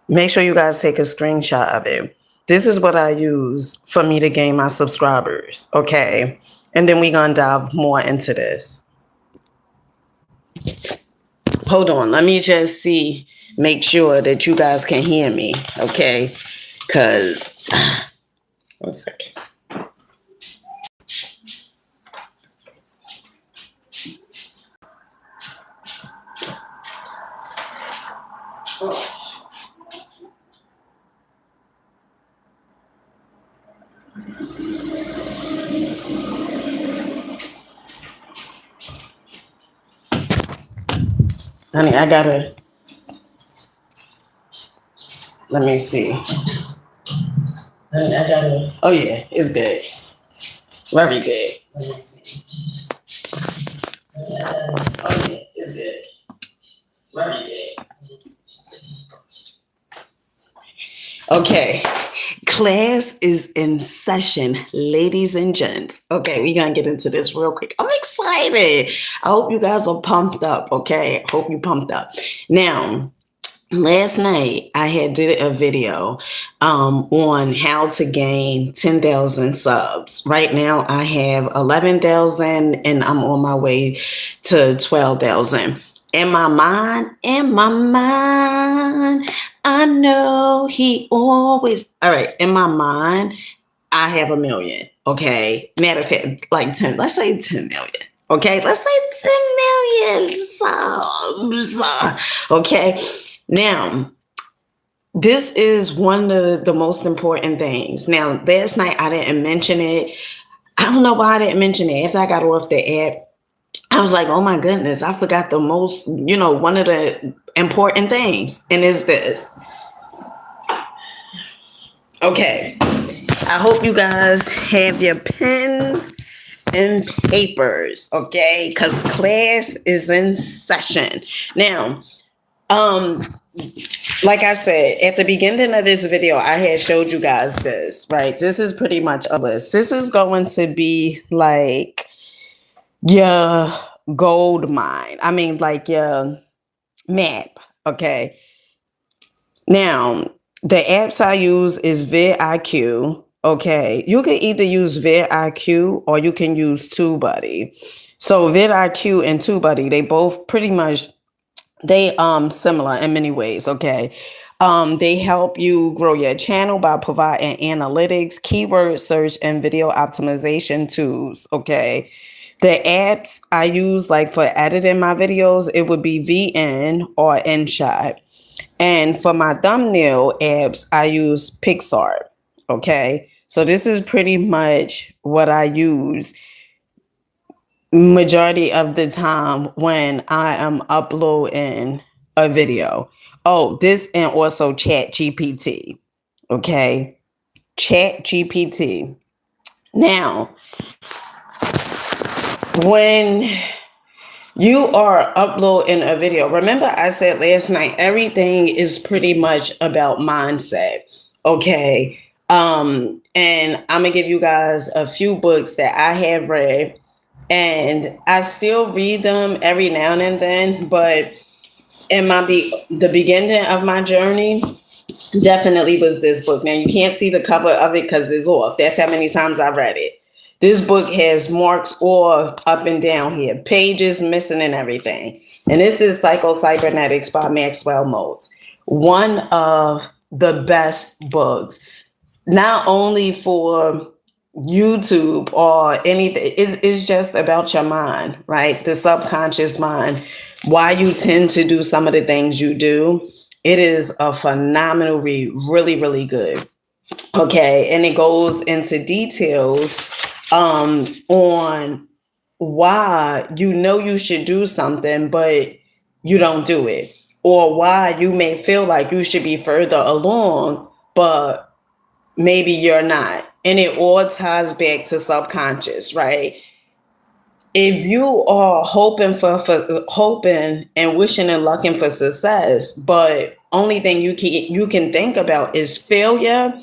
Make sure you guys take a screenshot of it. This is what I use for me to gain my subscribers, okay? And then we're going to dive more into this. Hold on. Let me just make sure that you guys can hear me, okay? Because, 1 second. Oh. Honey, let me see. Honey, oh yeah, it's good. Very good. Let me see. Oh yeah, it's good. Very good. Okay, class is in session, ladies and gents. Okay, we're gonna get into this real quick. I'm excited. I hope you guys are pumped up. Okay, I hope you pumped up. Now, last night I had did a video on how to gain 10,000 subs. Right now I have 11,000 and I'm on my way to 12,000. In my mind, I know he always, all right, in my mind, I have 1 million. Okay. Matter of fact, like 10, let's say 10 million. Okay. Let's say 10 million subs. Okay. Now, this is one of the most important things. Now, last night I didn't mention it. I don't know why I didn't mention it. After I got off the app, I was like, oh my goodness, I forgot the most, one of the important things. And it's this. Okay. I hope you guys have your pens and papers, okay? Because class is in session. Now, like I said, at the beginning of this video, I had showed you guys this, right? This is pretty much a list. This is going to be like your gold mine. I mean, like your map, okay? Now, the apps I use is vidIQ, okay? You can either use vidIQ or you can use TubeBuddy. So vidIQ and TubeBuddy, they both pretty much they similar in many ways, okay? They help you grow your channel by providing analytics, keyword search, and video optimization tools, okay? The apps I use like for editing my videos, it would be VN or InShot. And for my thumbnail apps, I use PicsArt, okay? So this is pretty much what I use majority of the time when I am uploading a video. Oh, this and also ChatGPT. Okay. ChatGPT. Now, when you are uploading a video, remember I said last night, everything is pretty much about mindset. Okay. And I'm gonna give you guys a few books that I have read. And I still read them every now and then, but in the beginning of my journey, definitely was this book. Now you can't see the cover of it because it's off. That's how many times I read it. This book has marks all up and down here, pages missing and everything. And this is Psycho-Cybernetics by Maxwell Maltz. One of the best books, not only for YouTube or anything. It's just about your mind, right? The subconscious mind, why you tend to do some of the things you do. It is a phenomenal read, really, really good. Okay. And it goes into details on why you should do something, but you don't do it, or why you may feel like you should be further along, but maybe you're not. And it all ties back to subconscious, right? If you are hoping and wishing and looking for success, but only thing you can think about is failure,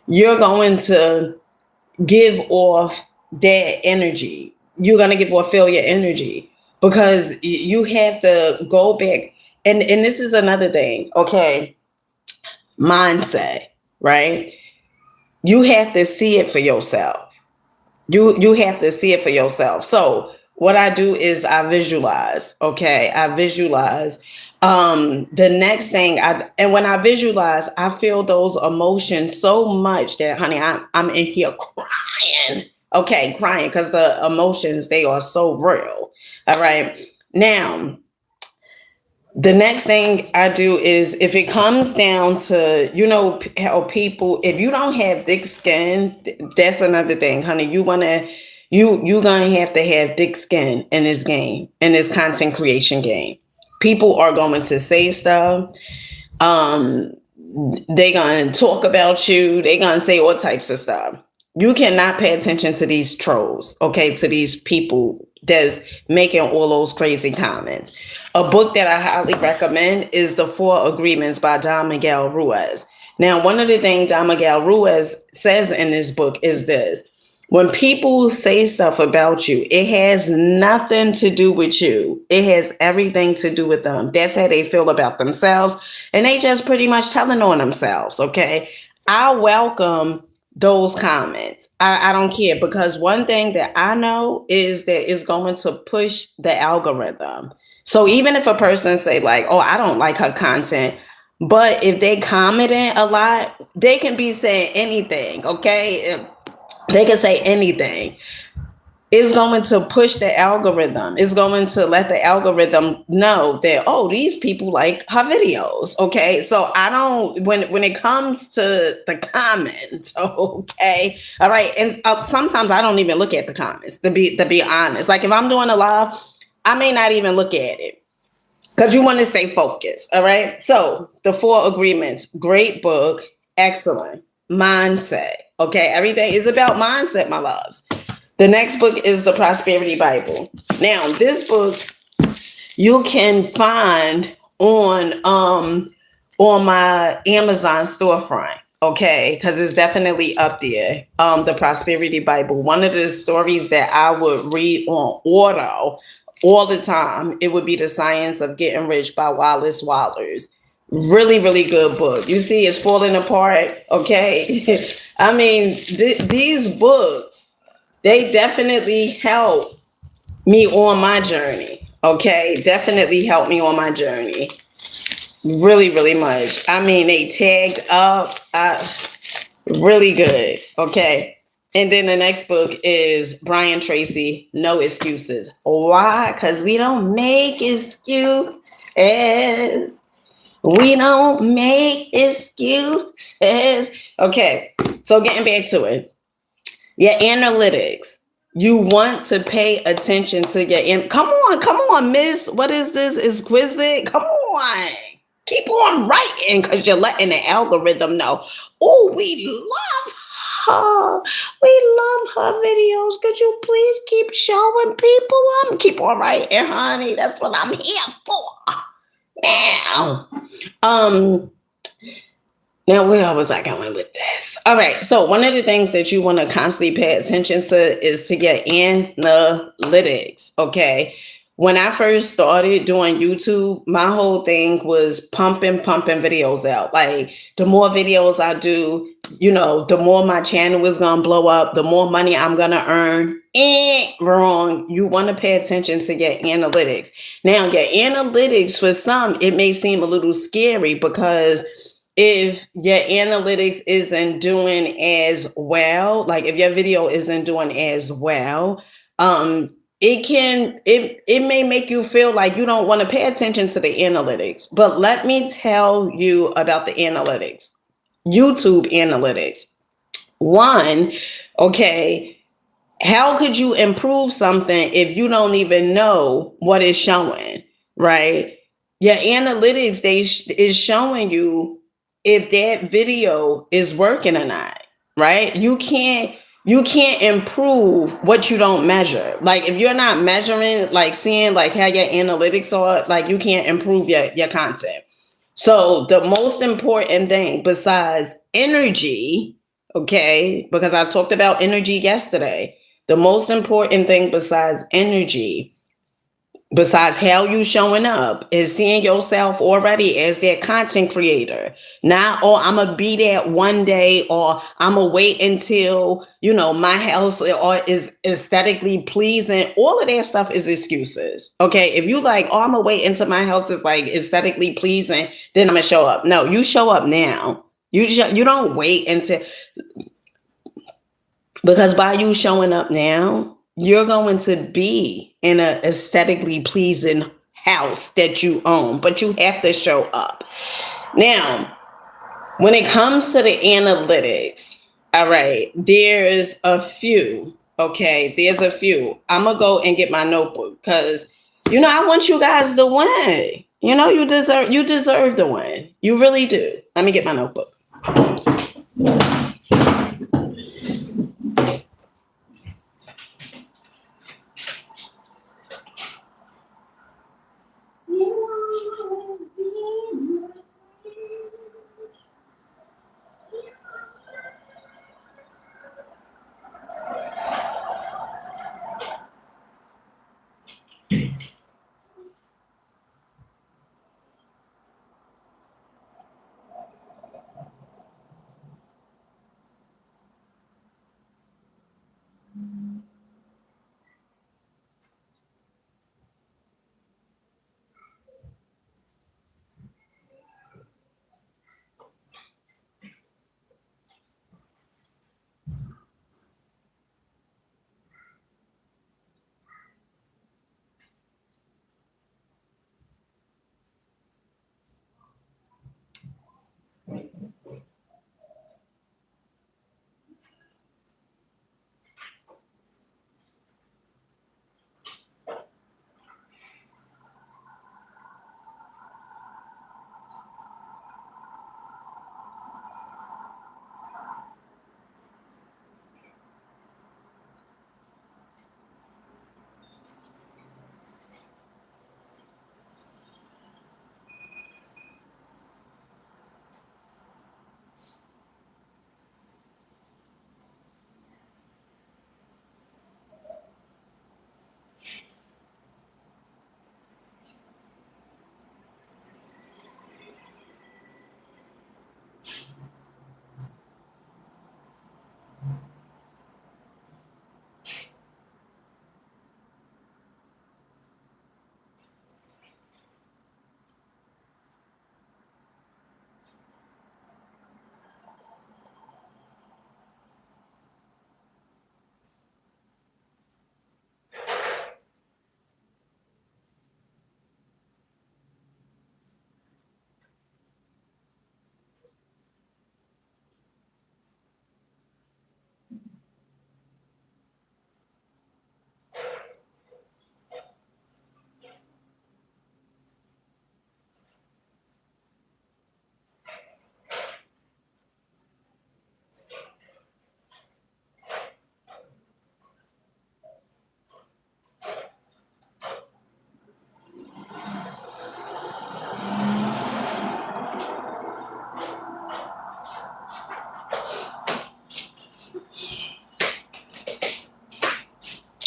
you're going to give off that energy. You're going to give off failure energy because you have to go back. And this is another thing. Okay. mindset, right? You have to see it for yourself. You have to see it for yourself. So what I do is I visualize. Okay, I visualize. The next thing and when I visualize, I feel those emotions so much that, honey, I'm in here crying. Okay, crying because the emotions, they are so real. All right. Now, the next thing I do is, if it comes down to, how people, if you don't have thick skin, that's another thing, honey. You gonna have to have thick skin in this game, in this content creation game. People are going to say stuff. Um, they gonna talk about you. They gonna say all types of stuff. You cannot pay attention to these trolls, okay? To these people that's making all those crazy comments. A book that I highly recommend is The Four Agreements by Don Miguel Ruiz. Now, one of the things Don Miguel Ruiz says in this book is this: when people say stuff about you, it has nothing to do with you. It has everything to do with them. That's how they feel about themselves. And they just pretty much telling on themselves, okay? I welcome those comments. I don't care, because one thing that I know is that it's going to push the algorithm. So even if a person say like, oh, I don't like her content, but if they commenting a lot, they can be saying anything, okay? They can say anything. It's going to push the algorithm. It's going to let the algorithm know that, oh, these people like her videos. Okay. So I don't, when it comes to the comments, okay. All right. And sometimes I don't even look at the comments, to be honest. Like if I'm doing a live, I may not even look at it, because you want to stay focused. All right. So The Four Agreements, great book. Excellent mindset. Okay. Everything is about mindset, my loves. The next book is The Prosperity Bible. Now, this book you can find on my Amazon storefront, okay? Because it's definitely up there. The Prosperity Bible. One of the stories that I would read on auto all the time, it would be The Science of Getting Rich by Wallace Wattles. Really, really good book. You see, it's falling apart, okay? I mean, these books, they definitely help me on my journey. Okay. Definitely help me on my journey. Really, really much. I mean, they tagged up. Really good. Okay. And then the next book is Brian Tracy, No Excuses. Why? Because we don't make excuses. We don't make excuses. Okay. So getting back to it. Your analytics. You want to pay attention to come on, miss. What is this? Exquisite? Come on. Keep on writing, because you're letting the algorithm know. Oh, we love her. We love her videos. Could you please keep showing people them? Keep on writing, honey. That's what I'm here for. Now, where was I going with this? All right. So one of the things that you want to constantly pay attention to is to get analytics. Okay. When I first started doing YouTube, my whole thing was pumping videos out. Like the more videos I do, the more my channel is going to blow up, the more money I'm going to earn. Wrong. You want to pay attention to your analytics. Now, your analytics, for some, it may seem a little scary, because if your analytics isn't doing as well, like if your video isn't doing as well, it may make you feel like you don't want to pay attention to the analytics. But let me tell you about the analytics. YouTube analytics. One, okay, how could you improve something if you don't even know what it's showing, right? Your analytics, is showing you if that video is working or not, right? You can't improve what you don't measure. Like if you're not measuring, like seeing like how your analytics are, like you can't improve your content. So the most important thing besides energy, okay, because I talked about energy yesterday, the most important thing besides energy besides how you showing up is seeing yourself already as that content creator. Not, oh, I'm gonna be that one day, or I'm gonna wait until my house or is aesthetically pleasing. All of that stuff is excuses. Okay, if you like, oh, I'm gonna wait until my house is like aesthetically pleasing, then I'm gonna show up. No, you show up now. You don't wait until, because by you showing up now, you're going to be in an aesthetically pleasing house that you own, but you have to show up. Now, when it comes to the analytics, all right, there's a few. Okay, there's a few. I'm gonna go and get my notebook because I want you guys to win. You deserve to win. You really do. Let me get my notebook.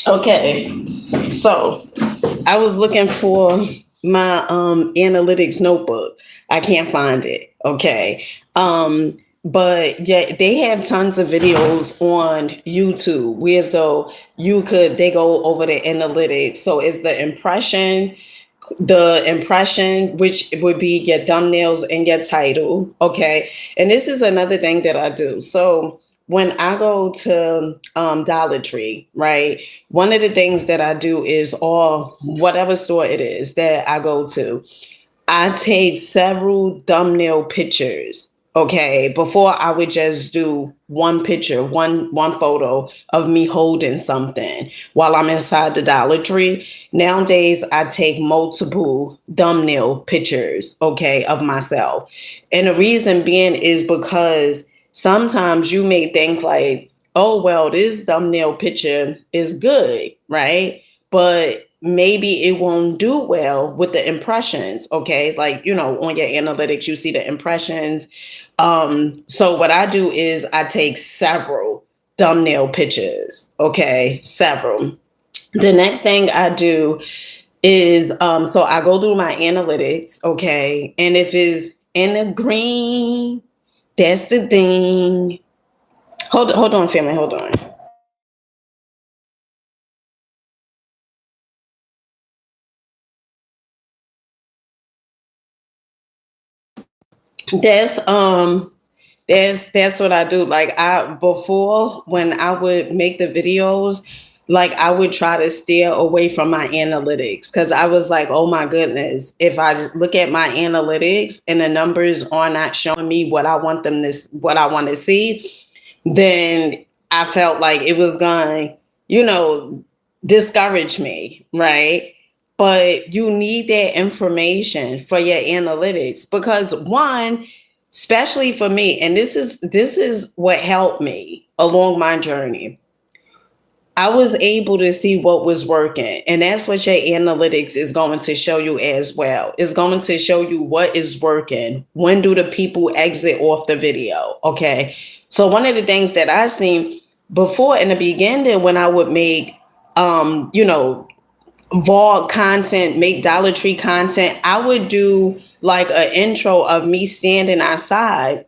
Okay, so I was looking for my analytics notebook. I can't find it. Okay. But yeah, they have tons of videos on YouTube where though they go over the analytics. So it's the impression, which would be your thumbnails and your title. Okay. And this is another thing that I do. So when I go to Dollar Tree, right? One of the things that I do is, or whatever store it is that I go to, I take several thumbnail pictures. Okay, before I would just do one picture, one photo of me holding something while I'm inside the Dollar Tree. Nowadays, I take multiple thumbnail pictures, okay, of myself. And the reason being is because sometimes you may think like, oh well, this thumbnail picture is good, right? But maybe it won't do well with the impressions. Okay, like on your analytics you see the impressions. So what I do is I take several thumbnail pictures. Okay, several. The next thing I do is so I go through my analytics, okay, and if it's in the green, that's the thing. Hold on, family, hold on. That's that's what I do. Like I before when I would make the videos, like I would try to steer away from my analytics because I was like, oh my goodness, if I look at my analytics and the numbers are not showing me what I want them to what I want to see, then I felt like it was going, you know, discourage me, right? But you need that information for your analytics because one, especially for me, and this is what helped me along my journey. I was able to see what was working, and that's what your analytics is going to show you as well. It's going to show you what is working. When do the people exit off the video? Okay. So one of the things that I seen before in the beginning when I would make you know, vlog content, make Dollar Tree content, I would do like an intro of me standing outside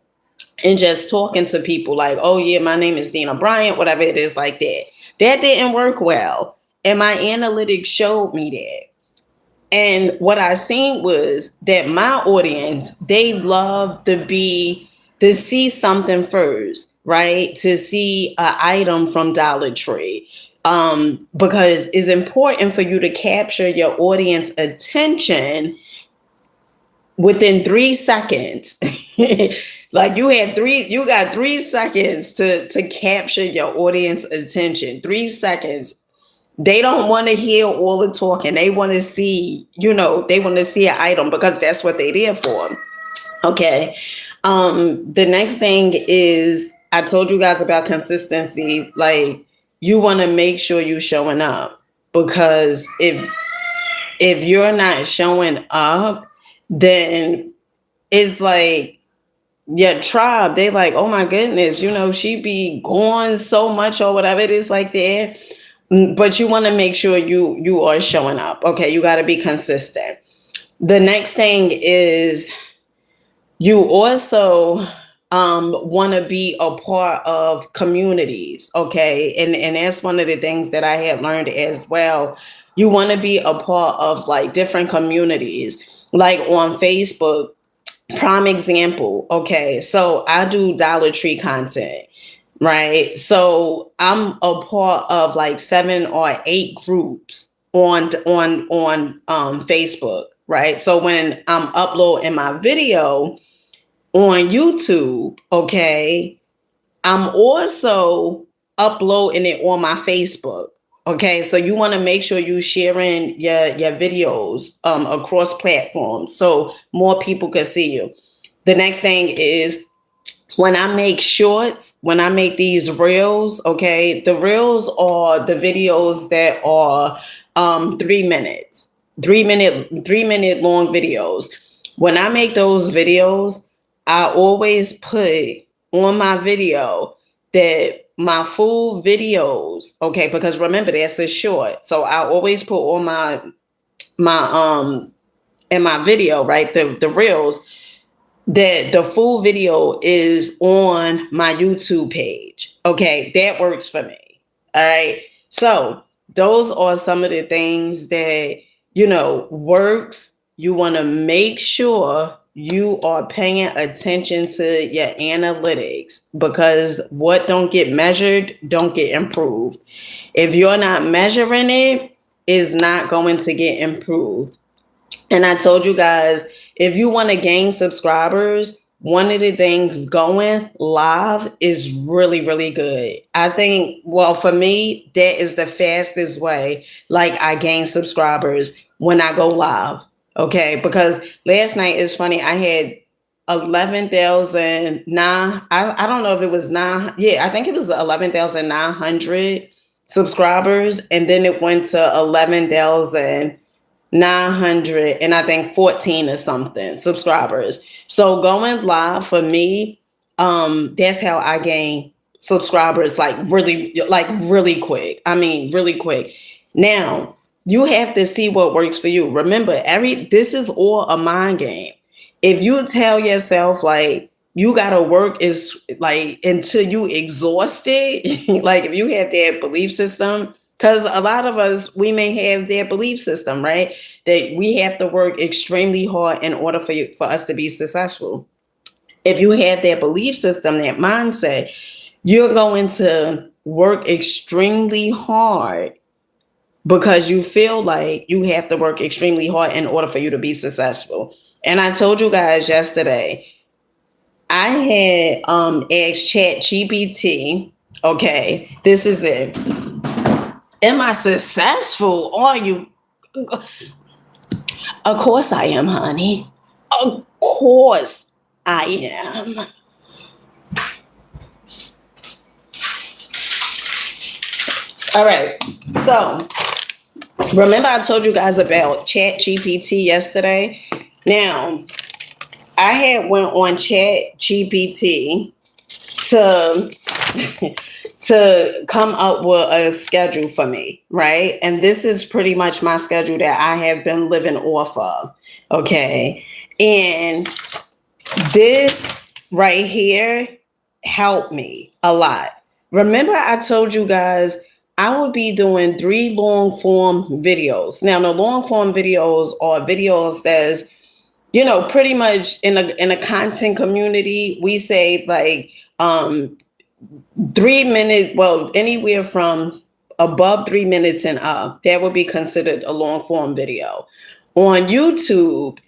and just talking to people like, oh yeah, my name is Dina Bryant, whatever it is like that. That didn't work well. And my analytics showed me that. And what I seen was that my audience, they love to see something first, right? To see an item from Dollar Tree. Because it's important for you to capture your audience attention within 3 seconds. Like you got 3 seconds to capture your audience attention. 3 seconds. They don't want to hear all the talking. They want to see, they want to see an item because that's what they're there for. Okay. The next thing is I told you guys about consistency. Like you want to make sure you're showing up because if you're not showing up, then it's like your tribe, they like, oh my goodness, she be going so much or whatever it is like that. But you want to make sure you are showing up. Okay, you got to be consistent. The next thing is you also want to be a part of communities. Okay, and that's one of the things that I had learned as well. You want to be a part of like different communities, like on Facebook. Prime example. Okay, so I do Dollar Tree content, right? So I'm a part of like 7 or 8 groups on Facebook, right? So when I'm uploading my video on YouTube, okay, I'm also uploading it on my Facebook. Okay, so you want to make sure you sharing your videos across platforms so more people can see you. The next thing is when I make shorts, when I make these reels, okay, the reels are the videos that are 3 minutes, 3 minute long videos. When I make those videos, I always put on my video that my full videos, okay, because remember that's a short. So I always put on my in my video, right? The reels that the full video is on my YouTube page. Okay, that works for me. All right. So those are some of the things that works. You want to make sure you are paying attention to your analytics because what don't get measured don't get improved. If you're not measuring it, it's not going to get improved. And I told you guys, if you want to gain subscribers, one of the things going live is really, really good. I think, well, for me, that is the fastest way. Like I gain subscribers when I go live. Okay. Because last night is funny. I had 11,009. I don't know if it was nine. Yeah, I think it was 11,900 subscribers. And then it went to 11,900 and I think 14 or something subscribers. So going live for me, that's how I gain subscribers like really quick. I mean, really quick. Now, You have to see what works for you. Remember, this is all a mind game. If you tell yourself like you gotta work is like until you exhausted, like if you have that belief system, because a lot of us we may have their belief system, right? That we have to work extremely hard in order for us to be successful. If you have that belief system, that mindset, you're going to work extremely hard because you feel like you have to work extremely hard in order for you to be successful. And I told you guys yesterday, I had asked Chat GPT, okay, this is it. Am I successful? Are you? Of course I am, honey. Of course I am. All right. So remember I told you guys about Chat GPT yesterday? Now, I had went on Chat GPT to to come up with a schedule for me, right? And this is pretty much my schedule that I have been living off of. Okay. And this right here helped me a lot. Remember, I told you guys I would be doing 3 long form videos. Now, the long form videos are videos that's, pretty much in a content community, we say like 3 minutes, well, anywhere from above 3 minutes and up, that would be considered a long form video. On YouTube,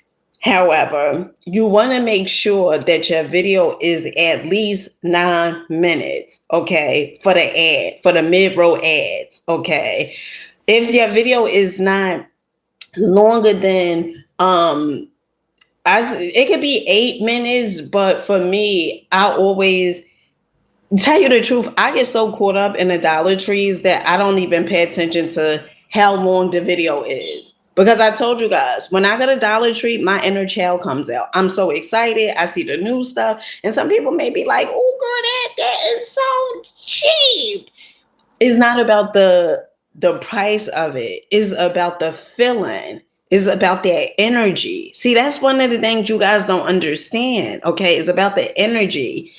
however, you want to make sure that your video is at least 9 minutes, okay, for the mid-roll ads, okay. If your video is not longer than it could be 8 minutes, but for me, I always tell you the truth, I get so caught up in the Dollar Trees that I don't even pay attention to how long the video is. Because I told you guys, when I go to Dollar Tree, my inner child comes out. I'm so excited. I see the new stuff. And some people may be like, oh, girl, that is so cheap. It's not about the price of it. It's about the feeling. It's about that energy. See, that's one of the things you guys don't understand. Okay. It's about the energy.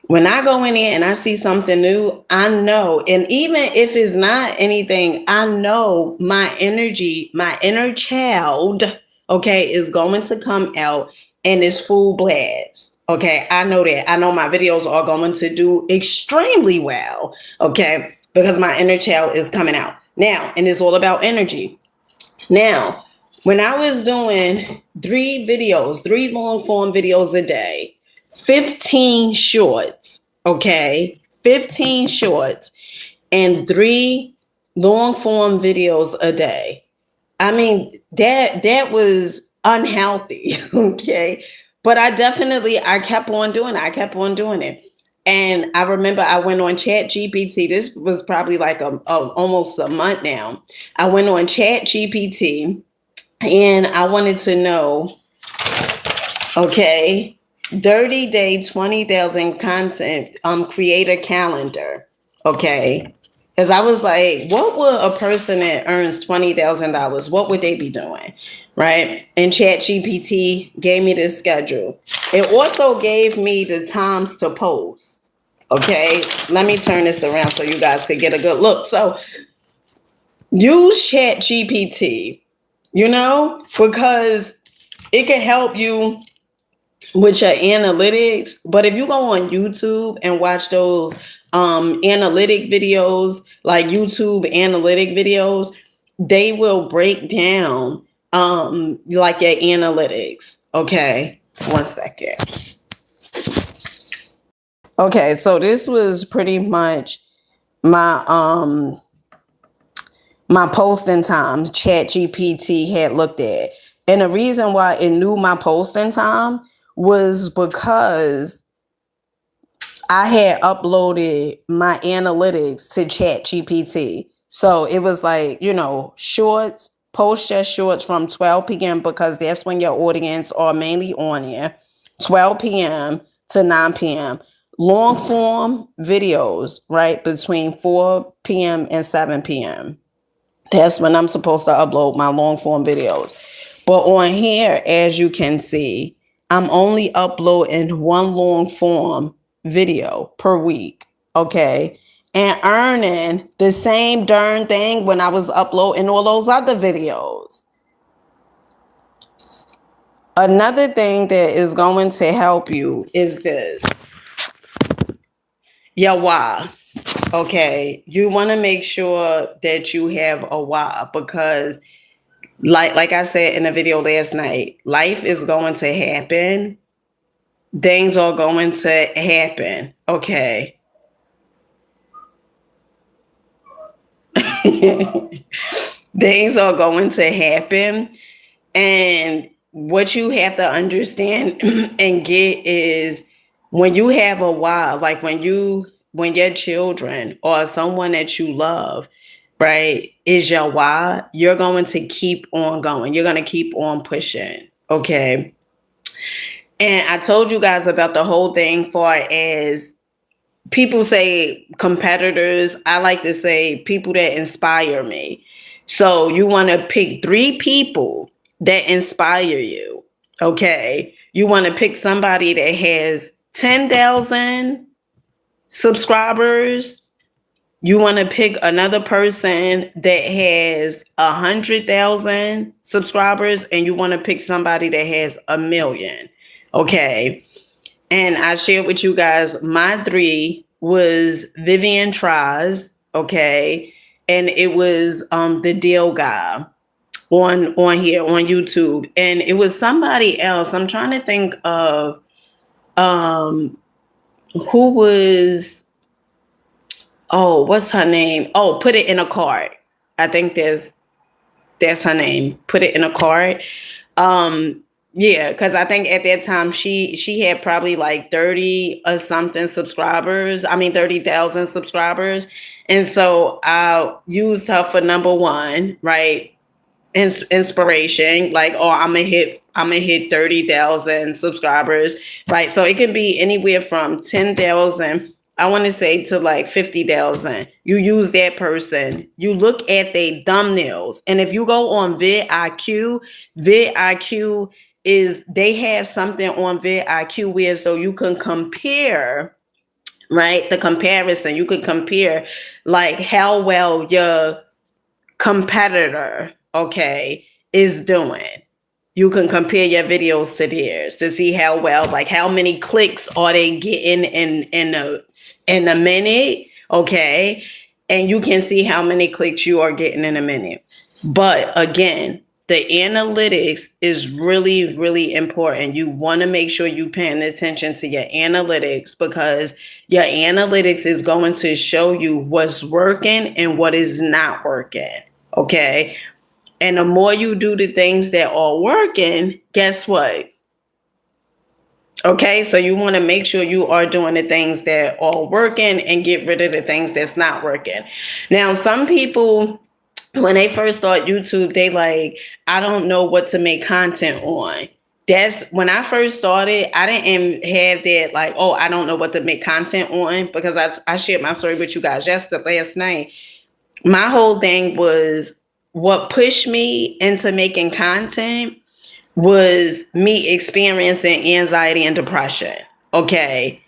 When I go in here and I see something new, I know, and even if it's not anything, I know my energy, my inner child, okay, is going to come out and it's full blast. Okay, I know that. I know my videos are going to do extremely well, okay, because my inner child is coming out now, and it's all about energy. Now, when I was doing 3 long form videos a day, 15 shorts, okay? 15 shorts and 3 long form videos a day. I mean, that was unhealthy, okay? But I kept on doing it. I kept on doing it. And I remember I went on Chat GPT. This was probably like almost a month now. I went on Chat GPT and I wanted to know, okay, 30-day, 20,000 content creator calendar. Okay. Because I was like, what would a person that earns $20,000, what would they be doing? Right. And Chat GPT gave me this schedule. It also gave me the times to post. Okay. Let me turn this around so you guys could get a good look. So use Chat GPT, because it can help you with your analytics. But if you go on YouTube and watch those analytic videos, like YouTube analytic videos, they will break down like your analytics. Okay, 1 second. Okay, so this was pretty much my my posting times Chat GPT had looked at. And the reason why it knew my posting time was because I had uploaded my analytics to Chat GPT. So it was like, shorts, post your shorts from 12 p.m. because that's when your audience are mainly on here, 12 p.m. to 9 p.m. Long form videos, right, between 4 p.m. and 7 p.m. That's when I'm supposed to upload my long form videos. But on here, as you can see, I'm only uploading one long form video per week. Okay. And earning the same darn thing when I was uploading all those other videos. Another thing that is going to help you is this. Your why. Okay. You want to make sure that you have a why, because like I said in the video last night, life is going to happen. Things are going to happen. Okay. Things are going to happen. And what you have to understand and get is, when you have a why, like when your children or someone that you love, right, is your why, you're going to keep on going. You're going to keep on pushing. Okay. And I told you guys about the whole thing far as people say competitors. I like to say people that inspire me. So you want to pick 3 people that inspire you. Okay. You want to pick somebody that has 10,000 subscribers. You want to pick another person that has 100,000 subscribers, and you want to pick somebody that has 1,000,000. Okay. And I shared with you guys, my 3 was Vivian Tries, okay, and it was the Deal Guy on here on YouTube, and it was somebody else. I'm trying to think of who was. Oh, what's her name? Oh, Put It in a Card. I think that's her name. Put It in a Card. Yeah, because I think at that time she had probably like 30 or something subscribers. I mean 30,000 subscribers. And so I used her for number 1, right? Inspiration, like, oh, I'm gonna hit 30,000 subscribers, right? So it can be anywhere from 10,000, I want to say, to like 50,000. You use that person, you look at their thumbnails, and if you go on vidIQ, is they have something on vidIQ where so you can compare, right? The comparison, you could compare like how well your competitor, okay, is doing. You can compare your videos to theirs to see how well, like how many clicks are they getting in a minute, okay? And you can see how many clicks you are getting in a minute. But again, the analytics is really, really important. You want to make sure you're paying attention to your analytics, because your analytics is going to show you what's working and what is not working. Okay. And the more you do the things that are working, guess what? Okay. So you want to make sure you are doing the things that are working and get rid of the things that's not working. Now, some people, when they first start YouTube, they like, I don't know what to make content on. That's when I first started, I didn't have that like, oh, I don't know what to make content on, because I shared my story with you guys last night. My whole thing was, what pushed me into making content was me experiencing anxiety and depression. Okay.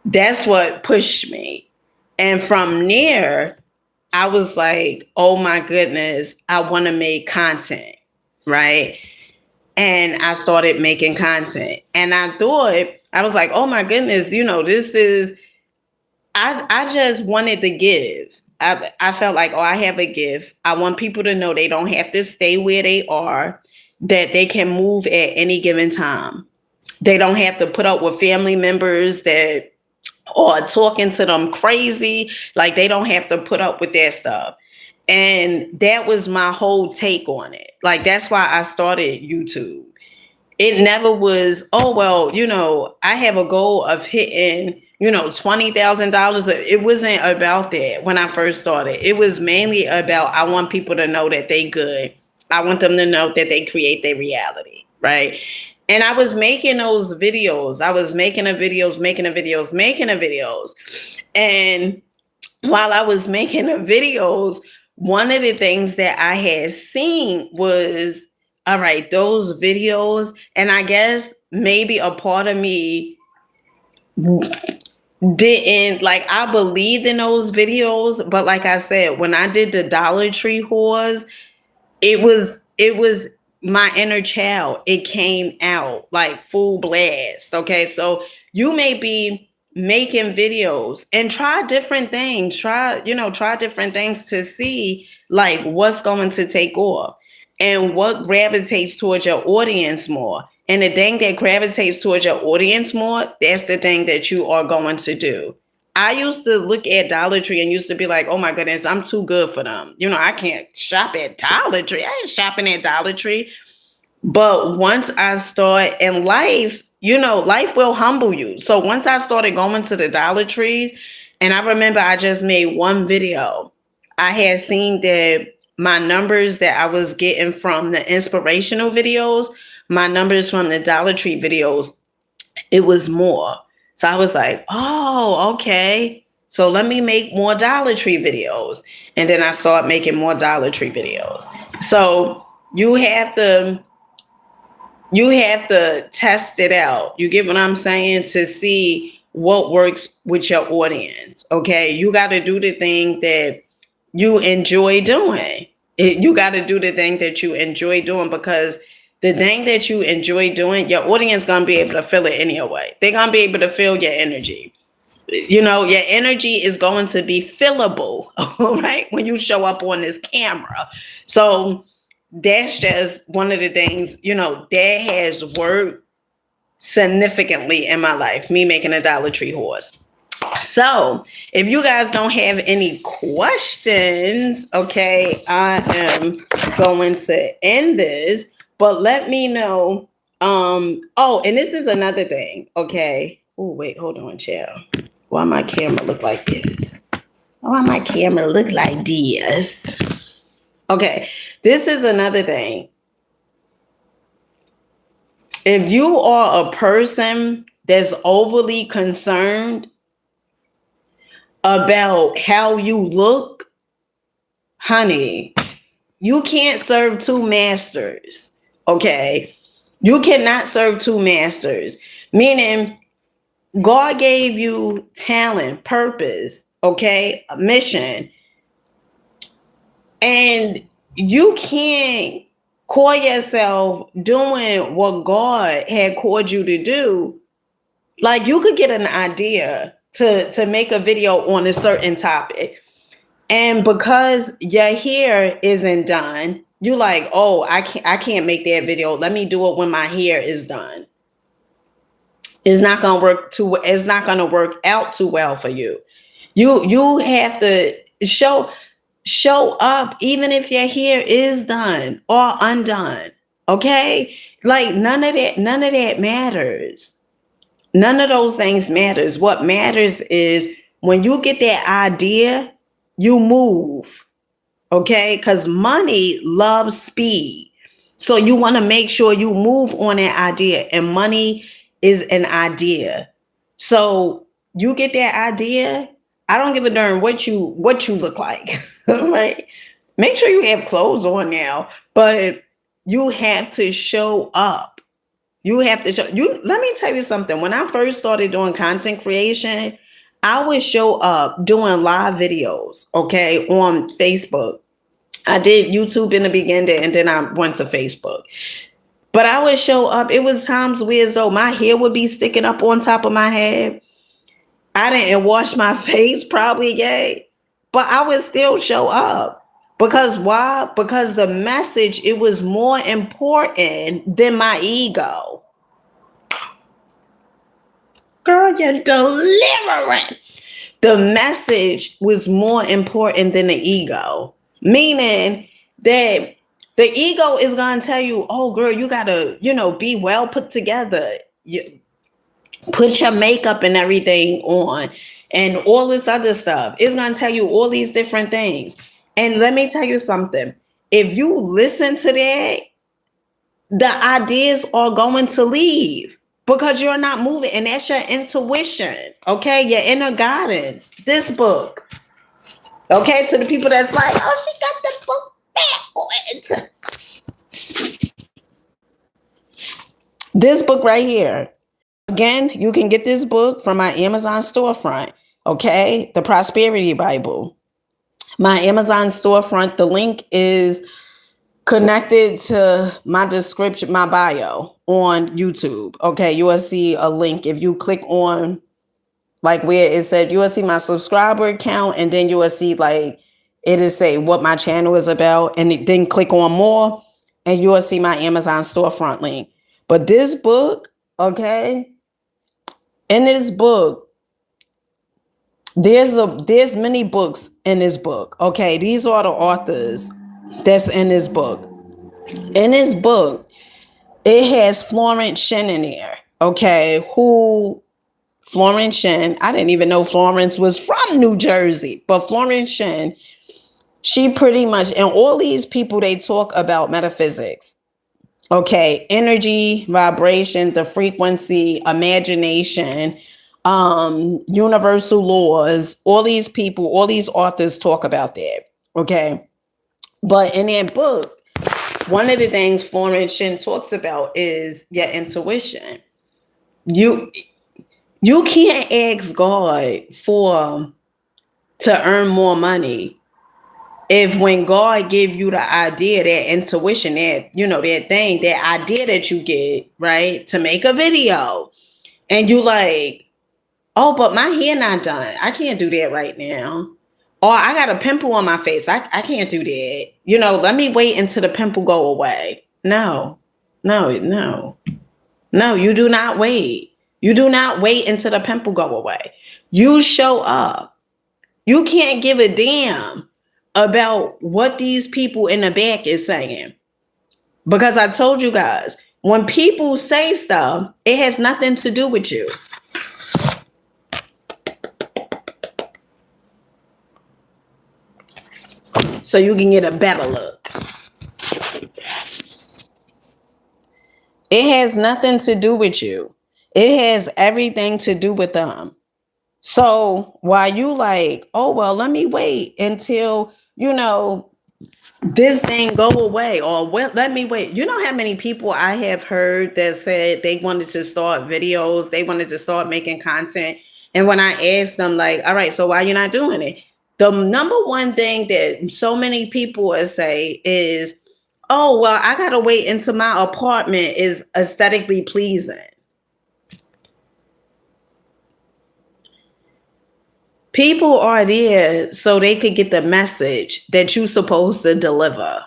That's what pushed me. And from there, I was like, oh my goodness, I want to make content. Right. And I started making content. And I thought, I was like, oh my goodness, this is, I just wanted to give. I felt like, oh, I have a gift. I want people to know they don't have to stay where they are, that they can move at any given time. They don't have to put up with family members that are talking to them crazy. Like, they don't have to put up with that stuff. And that was my whole take on it. Like, that's why I started YouTube. It never was, oh, well, I have a goal of hitting, $20,000. It wasn't about that when I first started. It was mainly about, I want people to know that they good. I want them to know that they create their reality, right? And I was making those videos. I was making the videos. And while I was making the videos, one of the things that I had seen was, all right, those videos, and I guess maybe a part of me didn't like, I believed in those videos, but like I said, when I did the Dollar Tree whores, it was my inner child. It came out like full blast. Okay, so you may be making videos and try different things. Try different things to see like what's going to take off and what gravitates towards your audience more. And the thing that gravitates towards your audience more, that's the thing that you are going to do. I used to look at Dollar Tree and used to be like, oh my goodness, I'm too good for them. I can't shop at Dollar Tree. I ain't shopping at Dollar Tree. But once I start in life, life will humble you. So once I started going to the Dollar Trees, and I remember I just made one video, I had seen that my numbers that I was getting from the inspirational videos, my numbers from the Dollar Tree videos, it was more. So I was like, oh, okay. So let me make more Dollar Tree videos. And then I start making more Dollar Tree videos. So you have to test it out. You get what I'm saying? To see what works with your audience. Okay. You got to do the thing that you enjoy doing. You got to do the thing that you enjoy doing, because the thing that you enjoy doing, your audience going to be able to feel it anyway. They're going to be able to feel your energy. Your energy is going to be fillable, right? When you show up on this camera. So that's just one of the things, that has worked significantly in my life, me making a Dollar Tree horse. So if you guys don't have any questions, okay, I am going to end this, but let me know. Oh, and this is another thing, okay. Oh, wait, hold on, child. Why my camera look like this? Why my camera look like this? Okay, this is another thing. If you are a person that's overly concerned about how you look, honey, you can't serve two masters. Okay, you cannot serve two masters. Meaning, God gave you talent, purpose, okay, a mission, and you can't call yourself doing what God had called you to do. Like, you could get an idea to make a video on a certain topic, and because your hair isn't done, you like, oh, I can't make that video. Let me do it when my hair is done. It's not gonna work out too well for you. You have to show up even if your hair is done or undone. Okay? Like none of that matters. None of those things matters. What matters is when you get that idea, you move. Okay? Because money loves speed. So you want to make sure you move on that idea, and money is an idea. So you get that idea. I don't give a darn what you look like, right? Make sure you have clothes on now, but you have to show up. You have to show you. Let me tell you something. When I first started doing content creation, I would show up doing live videos, okay, on Facebook. I did YouTube in the beginning, and then I went to Facebook. But I would show up. It was times where as though my hair would be sticking up on top of my head. I didn't wash my face probably yet, but I would still show up. Because why? Because the message, it was more important than my ego. Girl, you're delivering. The message was more important than the ego. Meaning that the ego is going to tell you, oh, girl, you got to, be well put together. You put your makeup and everything on and all this other stuff. It's going to tell you all these different things. And let me tell you something. If you listen to that, the ideas are going to leave because you're not moving. And that's your intuition. Okay. Your inner guidance. This book. Okay, to the people that's like, oh, she got the book backwards. This book right here. Again, you can get this book from my Amazon storefront. Okay, the Prosperity Bible. My Amazon storefront, the link is connected to my description, my bio on YouTube. Okay, you will see a link. If you click on like where it said, you will see my subscriber account, and then you will see like it is say what my channel is about, and then click on more, and you will see my Amazon storefront link. But this book, okay, in this book, there's many books in this book. Okay, these are the authors that's in this book. In this book, it has Florence Shen in there. Okay, who Florence Shen, I didn't even know Florence was from New Jersey, but Florence Shen, she pretty much, and all these people, they talk about metaphysics. Okay, energy, vibration, the frequency, imagination, universal laws. All these people, all these authors talk about that. Okay, but in that book, one of the things Florence Shen talks about is your intuition. You you can't ask God for to earn more money if when God give you the idea, that intuition, that that thing, that idea that you get, right, to make a video, and you like, oh, but my hair not done. I can't do that right now. Or I got a pimple on my face. I can't do that. Let me wait until the pimple go away. No, no, no, no, you do not wait. You do not wait until the pimple go away. You show up. You can't give a damn about what these people in the back is saying. Because I told you guys, when people say stuff, it has nothing to do with you. So you can get a better look. It has nothing to do with you. It has everything to do with them. So while you like, oh, well, let me wait until, this thing go away, or let me wait. You know how many people I have heard that said they wanted to start videos, they wanted to start making content. And when I asked them, like, all right, so why you're not doing it? The number one thing that so many people will say is, oh, well, I got to wait until my apartment is aesthetically pleasing. People are there so they could get the message that you're supposed to deliver.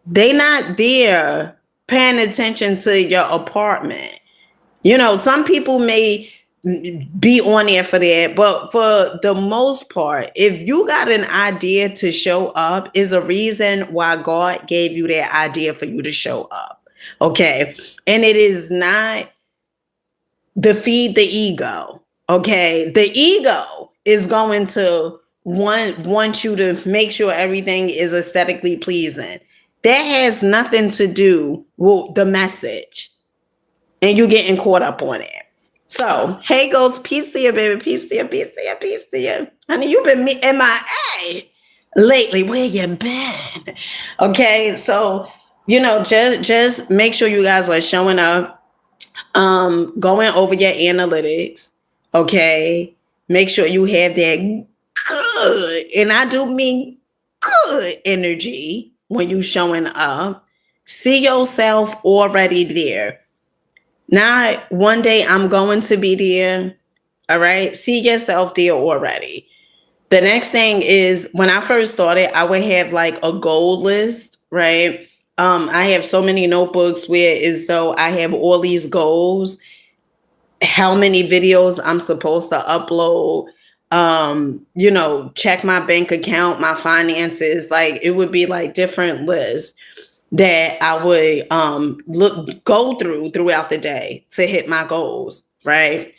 They not there paying attention to your apartment. Some people may be on there for that, but for the most part, if you got an idea to show up, is a reason why God gave you that idea for you to show up. Okay. And it is not defeat the ego. Okay. The ego is going to want you to make sure everything is aesthetically pleasing. That has nothing to do with the message. And you getting caught up on it. So, hey, goes, peace to you, baby. Peace to you, peace to you, peace to you. Honey, you've been MIA lately. Where you been? Okay, so, just make sure you guys are showing up, going over your analytics, okay? Make sure you have that good, and I do mean good energy when you showing up. See yourself already there. Not one day I'm going to be there. All right. See yourself there already. The next thing is, when I first started, I would have like a goal list, right? I have so many notebooks where as though I have all these goals, how many videos I'm supposed to upload, check my bank account, my finances. Like it would be like different lists that I would go throughout the day to hit my goals, right?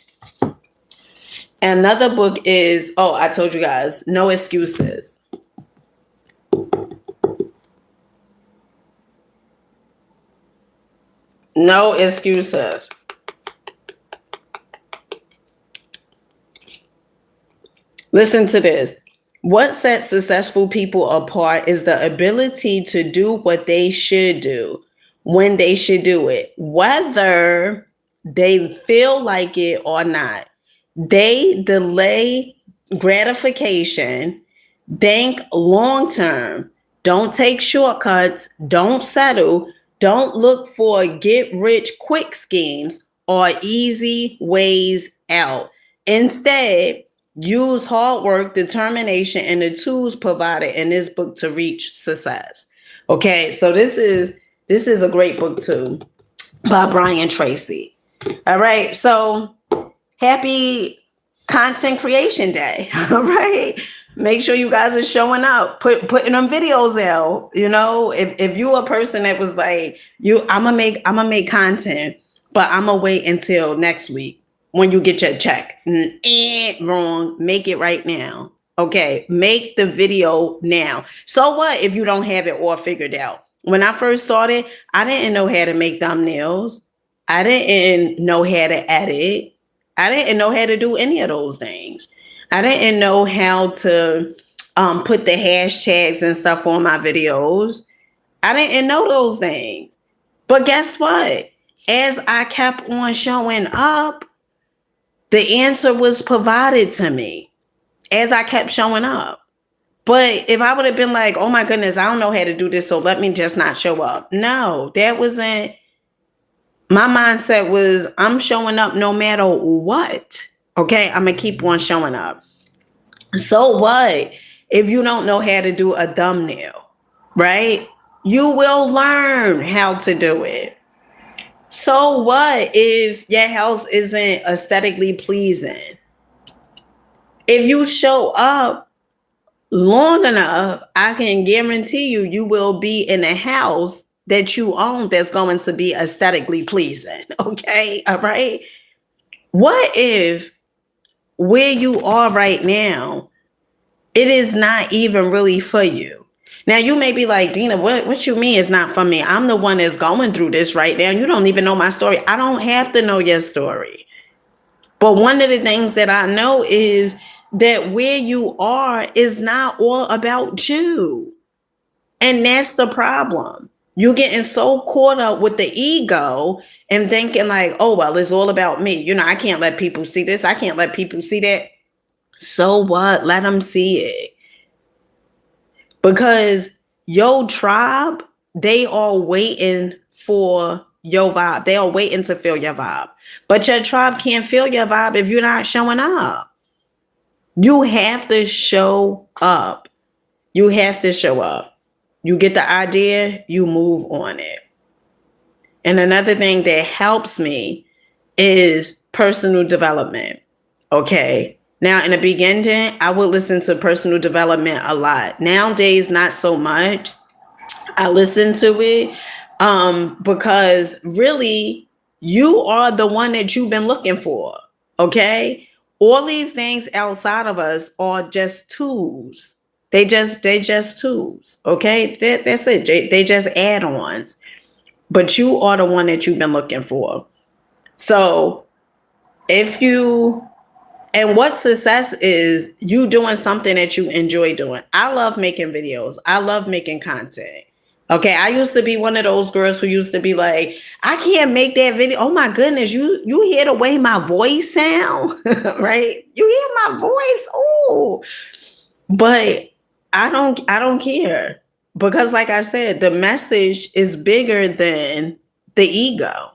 Another book is, oh, I told you guys, No Excuses. No Excuses. Listen to this. What sets successful people apart is the ability to do what they should do when they should do it, whether they feel like it or not. They delay gratification, think long term, don't take shortcuts, don't settle, don't look for get rich quick schemes or easy ways out. Instead, use hard work, determination, and the tools provided in this book to reach success. Okay, so this is a great book too by Brian Tracy. All right, so happy content creation day. All right. Make sure you guys are showing up, putting them videos out. You know, if you're a person that was like, I'm gonna make content, but I'm gonna wait until next week when you get your check. Wrong. Make it right now. Okay. Make the video now. So what if you don't have it all figured out? When I first started, I didn't know how to make thumbnails. I didn't know how to edit. I didn't know how to do any of those things. I didn't know how to put the hashtags and stuff on my videos. I didn't know those things. But guess what? As I kept on showing up, the answer was provided to me as I kept showing up. But if I would have been like, oh my goodness, I don't know how to do this, so let me just not show up. No, that wasn't. My mindset was, I'm showing up no matter what. Okay, I'm going to keep on showing up. So what if you don't know how to do a thumbnail, right? You will learn how to do it. So what if your house isn't aesthetically pleasing? If you show up long enough, I can guarantee you will be in a house that you own that's going to be aesthetically pleasing. Okay. All right. What if where you are right now, it is not even really for you? Now you may be like, Dina, what you mean it's not for me? I'm the one that's going through this right now. You don't even know my story. I don't have to know your story. But one of the things that I know is that where you are is not all about you. And that's the problem. You're getting so caught up with the ego and thinking like, oh, well, it's all about me. You know, I can't let people see this. I can't let people see that. So what? Let them see it. Because your tribe, they are waiting for your vibe. They are waiting to feel your vibe. But your tribe can't feel your vibe if you're not showing up. You have to show up. You have to show up. You get the idea, you move on it. And another thing that helps me is personal development. Okay. Now, in the beginning, I would listen to personal development a lot. Nowadays, not so much. I listen to it because really, you are the one that you've been looking for. Okay. All these things outside of us are just tools. They just tools. Okay. That's it. They just add-ons. But you are the one that you've been looking for. So and what success is, you doing something that you enjoy doing. I love making videos. I love making content. Okay. I used to be one of those girls who used to be like, I can't make that video. Oh my goodness. You hear the way my voice sound, right? You hear my voice. Oh, but I don't care, because like I said, the message is bigger than the ego.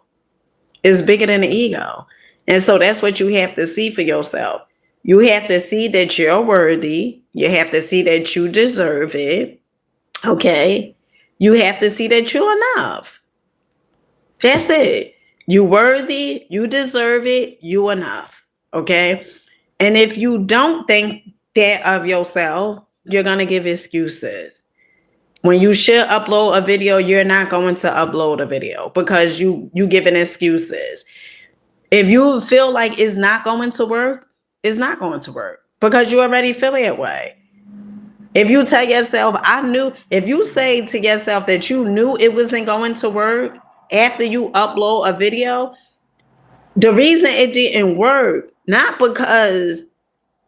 It's bigger than the ego. And so that's what you have to see for yourself. You have to see that you're worthy. You have to see that you deserve it. Okay. You have to see that you're enough. That's it. You worthy, you deserve it, you enough. Okay. And if you don't think that of yourself, you're going to give excuses. When you should upload a video, you're not going to upload a video because you giving excuses. If you feel like it's not going to work, it's not going to work because you already feel that way. If you tell yourself, if you say to yourself that you knew it wasn't going to work after you upload a video, the reason it didn't work, not because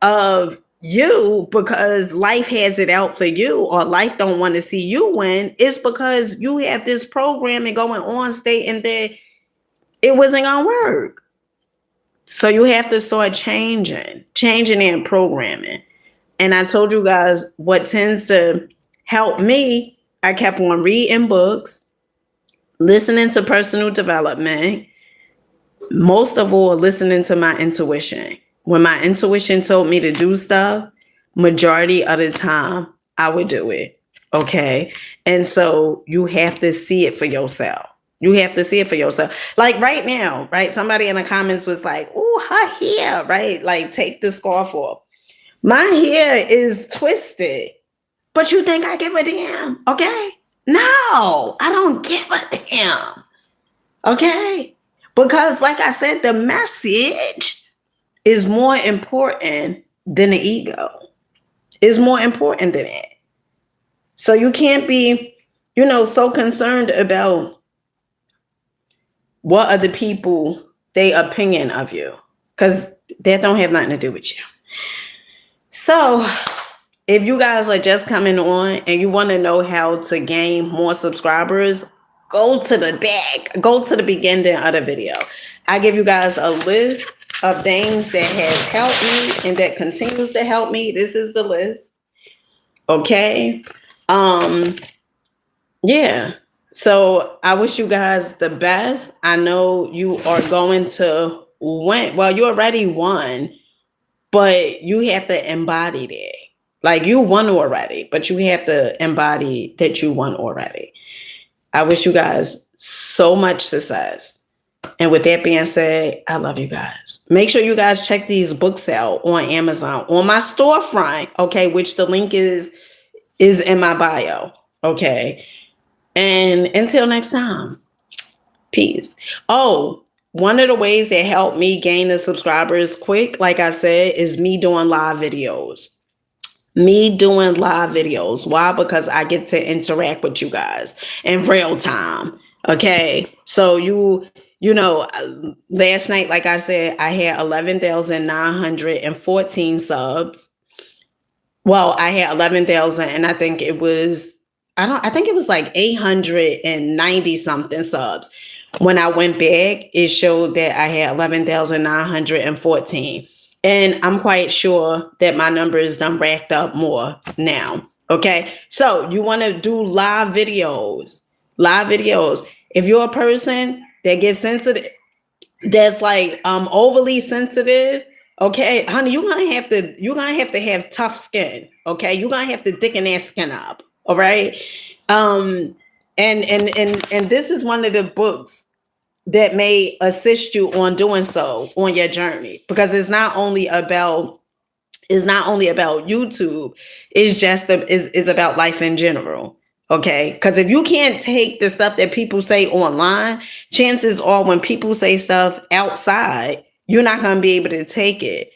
of you because life has it out for you or life don't want to see you win. It's because you have this programming going on stating that it wasn't gonna work. So you have to start changing and programming. And I told you guys what tends to help me. I kept on reading books, listening to personal development, most of all, listening to my intuition. When my intuition told me to do stuff, majority of the time, I would do it. Okay. And so you have to see it for yourself. You have to see it for yourself. Like right now, right? Somebody in the comments was like, oh, her hair, right? Like take the scarf off. My hair is twisted, but you think I give a damn? Okay. No, I don't give a damn. Okay. Because, like I said, the message is more important than the ego. Is more important than it. So you can't be, so concerned about what other people, their opinion of you, because that don't have nothing to do with you. So if you guys are just coming on and you want to know how to gain more subscribers, go to the back, go to the beginning of the video. I give you guys a list of things that has helped me and that continues to help me. This is the list. Okay. Yeah. So I wish you guys the best. I know you are going to win. Well, you already won, but you have to embody that. Like you won already, but you have to embody that you won already. I wish you guys so much success. And with that being said, I love you guys. Make sure you guys check these books out on Amazon, on my storefront, okay, which the link is in my bio, okay? And until next time, peace. Oh, one of the ways that helped me gain the subscribers quick, like I said, is me doing live videos. Why? Because I get to interact with you guys in real time. Okay. So last night, like I said, I had 11,914 subs. Well, I had 11,000 and I think it was like 890 something subs. When I went back, it showed that I had 11,914. And I'm quite sure that my numbers done racked up more now. Okay. So you want to do live videos. If you're a person that gets sensitive, that's like overly sensitive, okay, honey, you're gonna have to have tough skin. Okay. You're gonna have to thicken that skin up. All right. And this is one of the books that may assist you on doing so on your journey, because it's not only about YouTube, it's about life in general. Okay. Because if you can't take the stuff that people say online, chances are when people say stuff outside, you're not going to be able to take it.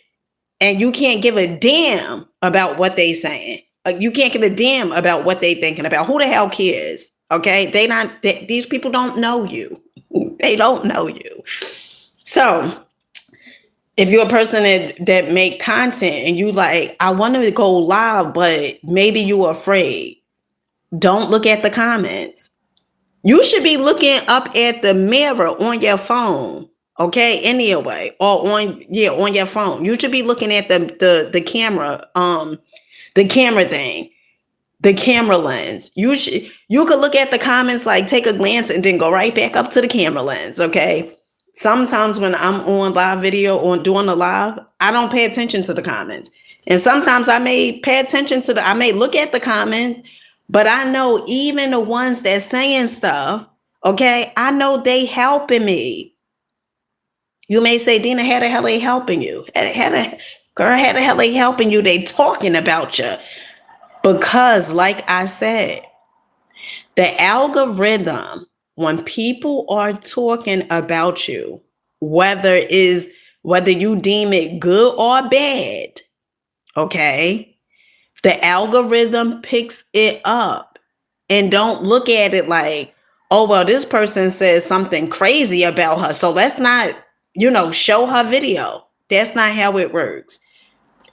And you can't give a damn about what they saying. You can't give a damn about what they thinking about. Who the hell cares? Okay. These people don't know you. They don't know you. So if you're a person that make content and you like, I want to go live, but maybe you're afraid, don't look at the comments. You should be looking up at the mirror on your phone. Okay, anyway, or on your phone. You should be looking at the camera, the camera thing. The camera lens. You could look at the comments, like take a glance and then go right back up to the camera lens. Okay. Sometimes when I'm on live video or doing a live, I don't pay attention to the comments. And sometimes I may pay attention I may look at the comments, but I know even the ones that's saying stuff, okay, I know they helping me. You may say, Dina, how the hell they helping you? How the hell they helping you? They talking about you. Because like I said, the algorithm, when people are talking about you, whether you deem it good or bad, okay, the algorithm picks it up. And don't look at it like, oh, well, this person says something crazy about her, so let's not, show her video. That's not how it works.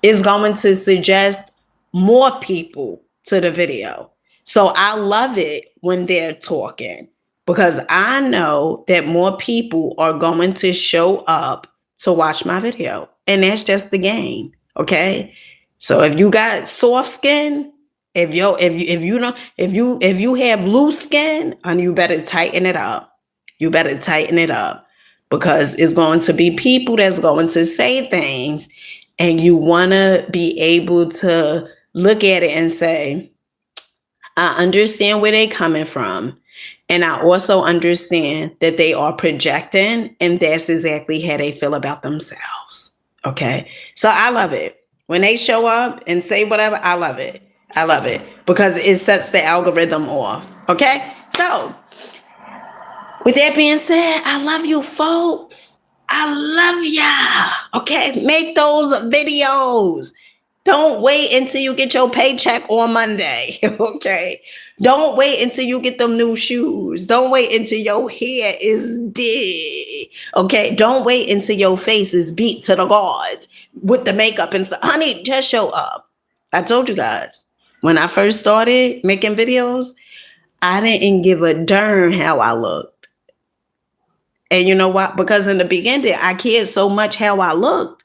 is going to suggest more people to the video. So I love it when they're talking because I know that more people are going to show up to watch my video. And that's just the game. Okay. So if you got soft skin, if you have loose skin, and you better tighten it up. You better tighten it up because it's going to be people that's going to say things and you want to be able to look at it and say, I understand where they're coming from. And I also understand that they are projecting, and that's exactly how they feel about themselves. Okay. So I love it. When they show up and say whatever, I love it. I love it because it sets the algorithm off. Okay. So with that being said, I love you, folks. I love ya. Okay. Make those videos. Don't wait until you get your paycheck on Monday. Okay. Don't wait until you get them new shoes. Don't wait until your hair is dead. Okay. Don't wait until your face is beat to the gods with the makeup and stuff. Honey, just show up. I told you guys, when I first started making videos, I didn't give a darn how I looked. And you know what? Because in the beginning, I cared so much how I looked.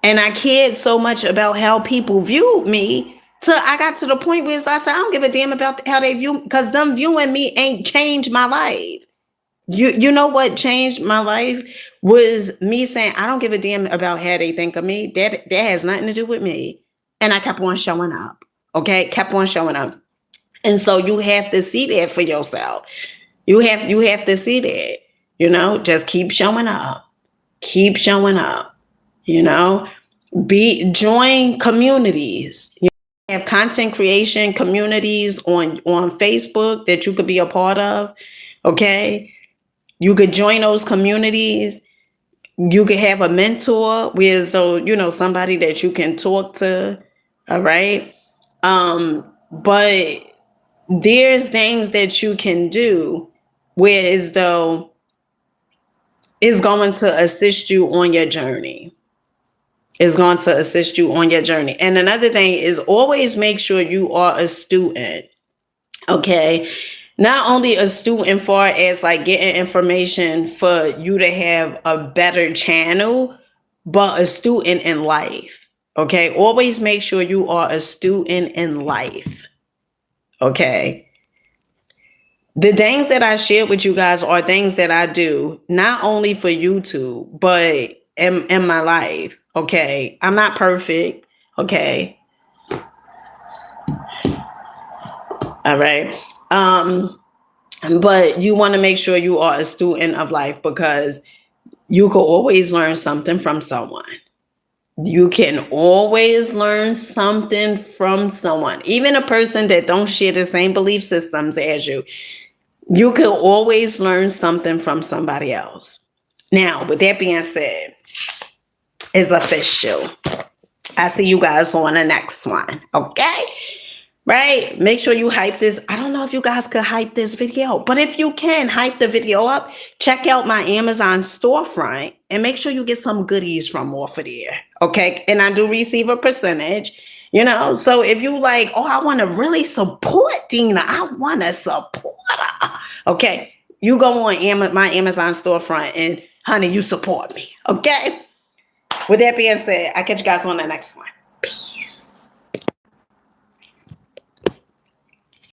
And I cared so much about how people viewed me. So I got to the point where I said, I don't give a damn about how they view me because them viewing me ain't changed my life. You know what changed my life was me saying, I don't give a damn about how they think of me. That has nothing to do with me. And I kept on showing up. Okay. Kept on showing up. And so you have to see that for yourself. You have to see that, just keep showing up. Keep showing up. Join communities. Have content creation communities on Facebook that you could be a part of. Okay. You could join those communities. You could have a mentor with somebody that you can talk to. All right. But there's things that you can do where as though it's going to assist you on your journey. Is going to assist you on your journey. And another thing is always make sure you are a student. Okay. Not only a student far as like getting information for you to have a better channel, but a student in life. Okay. Always make sure you are a student in life. Okay. The things that I shared with you guys are things that I do, not only for YouTube, but in my life. Okay. I'm not perfect. Okay. All right. But you want to make sure you are a student of life because you can always learn something from someone. You can always learn something from someone, even a person that don't share the same belief systems as you. You can always learn something from somebody else. Now, with that being said, it's official. I see you guys on the next one. Okay. Right. Make sure you hype this. I don't know if you guys could hype this video, but if you can hype the video up, check out my Amazon storefront and make sure you get some goodies from off of there. Okay. And I do receive a percentage, so if you like, oh, I want to really support Dina. I want to support her. Okay. You go on my Amazon storefront and honey, you support me. Okay. With that being said, I'll catch you guys on the next one. Peace.